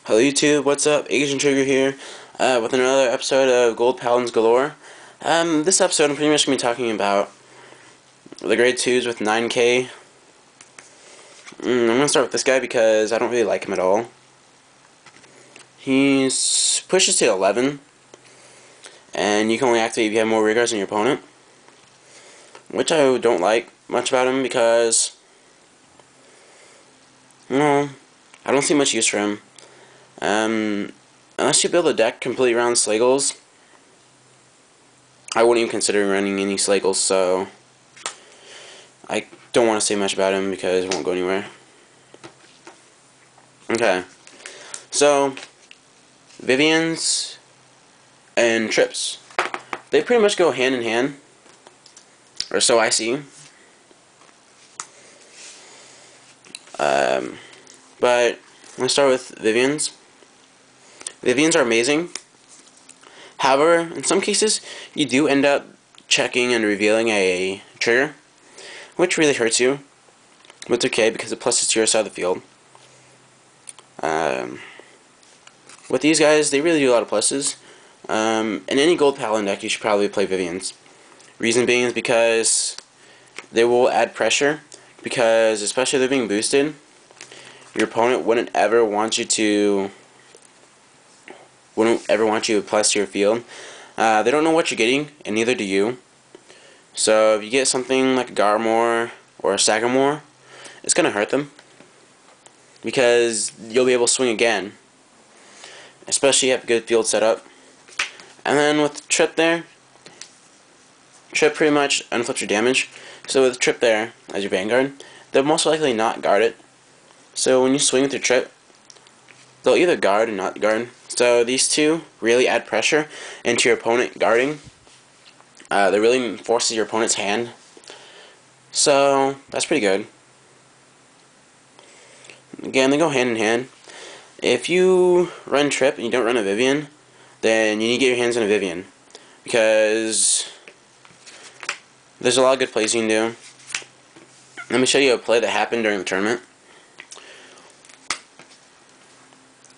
Hello YouTube, what's up? Asian Trigger here, with another episode of Paladin Galore. This episode I'm pretty much going to be talking about the grade 2s with 9k. I'm going to start with this guy because I don't really like him at all. He pushes to 11, and you can only activate if you have more rear guards than your opponent, which I don't like much about him because, I don't see much use for him. Unless you build a deck completely around Slagles, I wouldn't even consider running any Slagles, so I don't want to say much about him because it won't go anywhere. Okay, so Vivians and Trips, they pretty much go hand in hand, or so I see. But let's start with Vivians. Vivians are amazing. However, in some cases, you do end up checking and revealing a trigger, which really hurts you. But it's okay because it pluses to your side of the field. With these guys, they really do a lot of pluses. In any gold Paladin deck, you should probably play Vivians. Reason being is because they will add pressure, because especially if they're being boosted, your opponent wouldn't ever want you to plus to your field. They don't know what you're getting, and neither do you. So if you get something like a Garmore or a Sagamore, it's going to hurt them, because you'll be able to swing again, especially if you have a good field setup. And then with Trip there, Trip pretty much unflips your damage. So with Trip there as your Vanguard, they'll most likely not guard it. So when you swing with your Trip, they'll either guard or not guard. So these two really add pressure into your opponent guarding. They really forces your opponent's hand. So that's pretty good. Again, they go hand in hand. If you run Trip and you don't run a Vivian, then you need to get your hands on a Vivian, because there's a lot of good plays you can do. Let me show you a play that happened during the tournament.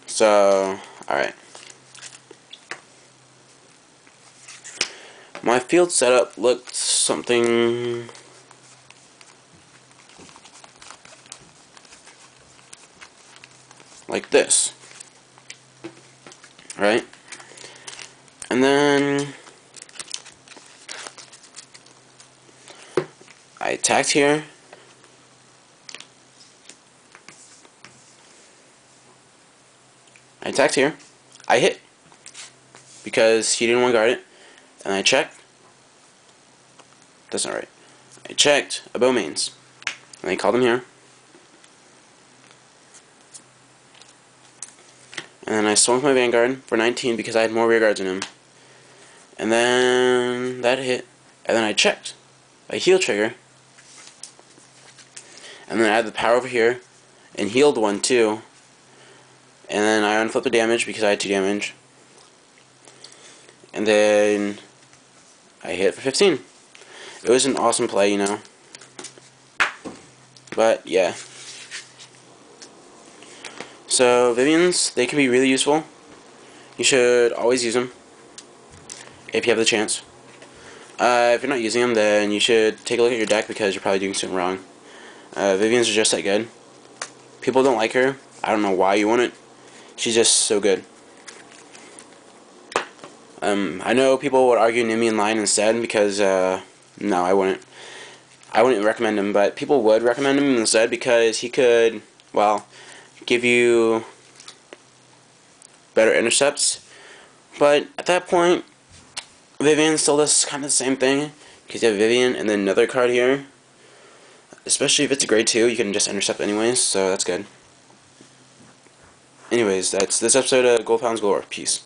So, alright. My field setup looked something like this. Right? And then I attacked here. I hit because he didn't want to guard it, and I checked. That's not right. I checked a Bowmains, and I called him here, and then I swung my Vanguard for 19 because I had more rear guards than him, and then that hit, and then I checked a heal trigger, and then I had the power over here and healed one too. And then I unflipped the damage because I had 2 damage. And then I hit for 15. It was an awesome play, you know. But yeah. So Vivians, they can be really useful. You should always use them if you have the chance. If you're not using them, then you should take a look at your deck because you're probably doing something wrong. Vivians are just that good. People don't like her. I don't know why you want it. She's just so good. I know people would argue Nimian Lion instead because, no, I wouldn't. I wouldn't recommend him, but people would recommend him instead because he could, well, give you better intercepts. But at that point, Vivian still does kind of the same thing, because you have Vivian and then another card here. Especially if it's a grade 2, you can just intercept anyways, so that's good. Anyways, that's this episode of Paladin Galore. Peace.